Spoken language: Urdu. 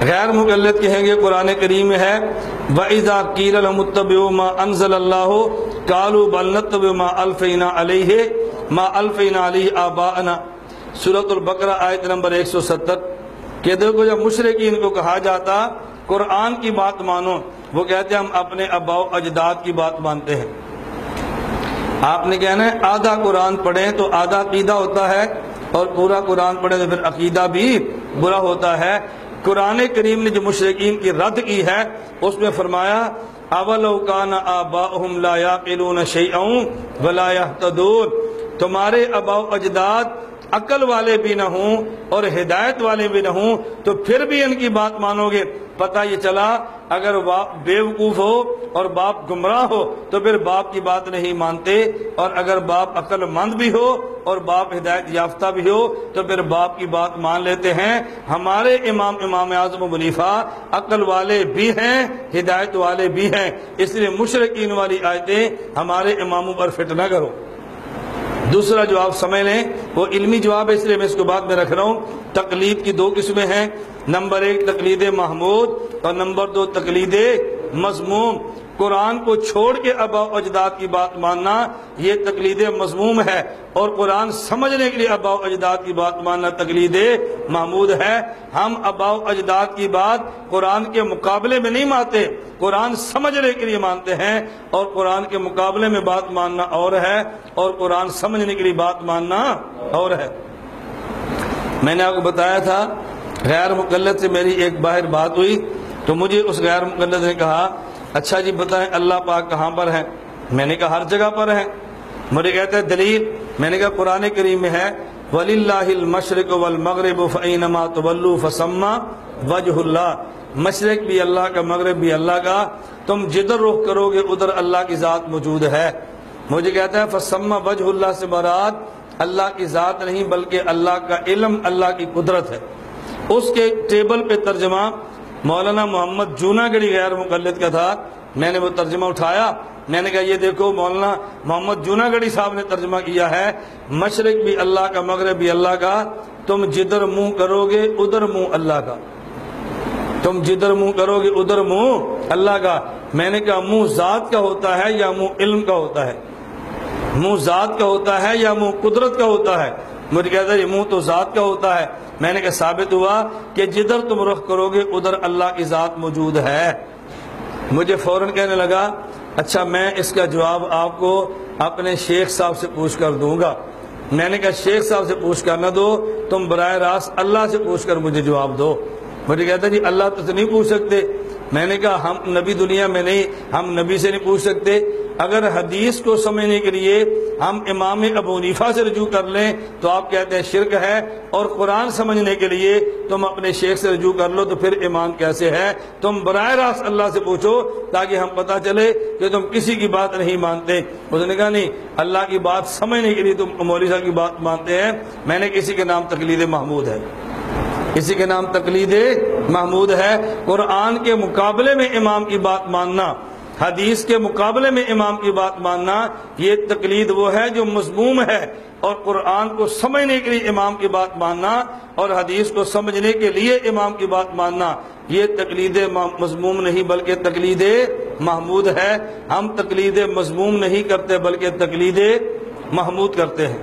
غیر مقلد کہیں گے قرآن کریم میں ہے وَإِذَا قِيلَ لَهُمُ اتَّبِعُوا مَا أَنزَلَ اللَّهُ قَالُوا بَلْ نَتَّبِعُ مَا أَلْفَيْنَا عَلَيْهِ آبَاءَنَا سورۃ البقرہ آیت نمبر 170 کہ دیکھو جب مشرکین کو کہا جاتا قرآن کی بات مانو، وہ کہتے ہیں ہم اپنے آباء و اجداد کی بات مانتے ہیں۔ آپ نے کہنا ہے آدھا قرآن پڑھیں تو آدھا عقیدہ ہوتا ہے اور پورا قرآن پڑھیں تو پھر عقیدہ بھی برا ہوتا ہے۔ قرآن کریم نے جو مشرکین کی رد کی ہے اس میں فرمایا اَوَلَوْ كَانَ آبَاؤُهُمْ لَا يَعْقِلُونَ شَيْئًا وَلَا يَهْتَدُونَ، تمہارے آباء و اجداد عقل والے بھی نہ ہوں اور ہدایت والے بھی نہ ہوں تو پھر بھی ان کی بات مانو گے۔ پتہ یہ چلا اگر باپ بیوقوف ہو اور باپ گمراہ ہو تو پھر باپ کی بات نہیں مانتے، اور اگر باپ عقل مند بھی ہو اور باپ ہدایت یافتہ بھی ہو تو پھر باپ کی بات مان لیتے ہیں۔ ہمارے امام اعظم ابو حنیفہ عقل والے بھی ہیں، ہدایت والے بھی ہیں، اس لیے مشرکین والی آیتیں ہمارے اماموں پر فٹ نہ کرو۔ دوسرا جواب سمجھ لیں، وہ علمی جواب ہے اس لیے میں اس کو بعد میں رکھ رہا ہوں۔ تقلید کی دو قسمیں ہیں، نمبر 1 تقلید محمود اور نمبر 2 تقلید مذموم۔ قرآن کو چھوڑ کے آباء و اجداد کی بات ماننا یہ تقلید مذموم ہے، اور قرآن سمجھنے کے لیے آباء و اجداد کی بات ماننا تقلید محمود ہے۔ ہم آباء و اجداد کی بات قرآن کے مقابلے میں نہیں مانتے، قرآن سمجھنے کے لیے مانتے ہیں، اور قرآن کے مقابلے میں بات ماننا اور ہے اور قرآن سمجھنے کے لیے بات ماننا اور ہے۔ میں نے آپ کو بتایا تھا غیر مقلد سے میری ایک باہر بات ہوئی تو مجھے اس غیر مقلد نے کہا اچھا جی بتائیں اللہ پاک کہاں پر ہے؟ میں نے کہا ہر جگہ پر ہے۔ مجھے کہتا ہے دلیل؟ میں نے کہا قرآن کریم میں ہے وَلِلَّهِ الْمَشْرِقُ وَالْمَغْرِبُ فَأَيْنَمَا تُوَلُّوا فَثَمَّ وَجْهُ اللَّهِ، مشرق بھی اللہ کا مغرب بھی اللہ کا، تم جدھر رخ کرو گے ادھر اللہ کی ذات موجود ہے۔ مجھے کہتا ہے فَثَمَّ وَجْهُ اللَّهِ سے مراد اللہ کی ذات نہیں بلکہ اللہ کا علم، اللہ کی قدرت ہے۔ اس کے ٹیبل پہ ترجمہ مولانا محمد جوناگڑی غیر مقلد کا تھا، میں نے وہ ترجمہ اٹھایا، میں نے کہا یہ دیکھو مولانا محمد جوناگڑی صاحب نے ترجمہ کیا ہے مشرق بھی اللہ کا مغرب بھی اللہ کا، تم جدھر منہ کرو گے ادھر منہ اللہ کا، تم جدھر منہ کرو گے ادھر منہ اللہ کا۔ میں نے کہا منہ ذات کا ہوتا ہے یا منہ علم کا ہوتا ہے؟ منہ ذات کا ہوتا ہے یا منہ قدرت کا ہوتا ہے؟ مجھے کہتا ہے یہ منہ تو ذات کا ہوتا ہے۔ میں نے کہا ثابت ہوا کہ جدھر تم رخ کرو گے ادھر اللہ کی ذات موجود ہے۔ مجھے فوراً کہنے لگا اچھا میں اس کا جواب آپ کو اپنے شیخ صاحب سے پوچھ کر دوں گا۔ میں نے کہا شیخ صاحب سے پوچھ کر نہ دو، تم براہ راست اللہ سے پوچھ کر مجھے جواب دو۔ مجھے کہتا جی اللہ تو نہیں پوچھ سکتے۔ میں نے کہا ہم نبی دنیا میں نہیں، ہم نبی سے نہیں پوچھ سکتے۔ اگر حدیث کو سمجھنے کے لیے ہم امام ابو حنیفہ سے رجوع کر لیں تو آپ کہتے ہیں شرک ہے، اور قرآن سمجھنے کے لیے تم اپنے شیخ سے رجوع کر لو تو پھر ایمان کیسے ہے؟ تم براہ راست اللہ سے پوچھو تاکہ ہم پتہ چلے کہ تم کسی کی بات نہیں مانتے۔ اس نے کہا نہیں اللہ کی بات سمجھنے کے لیے تم مولوی صاحب کی بات مانتے ہیں۔ میں نے کسی کے نام تقلید محمود ہے، کسی کے نام تقلید محمود ہے۔ قرآن کے مقابلے میں امام کی بات ماننا، حدیث کے مقابلے میں امام کی بات ماننا، یہ تقلید وہ ہے جو مذموم ہے، اور قرآن کو سمجھنے کے لیے امام کی بات ماننا اور حدیث کو سمجھنے کے لیے امام کی بات ماننا یہ تقلید مذموم نہیں بلکہ تقلید محمود ہے۔ ہم تقلید مذموم نہیں کرتے بلکہ تقلید محمود کرتے ہیں۔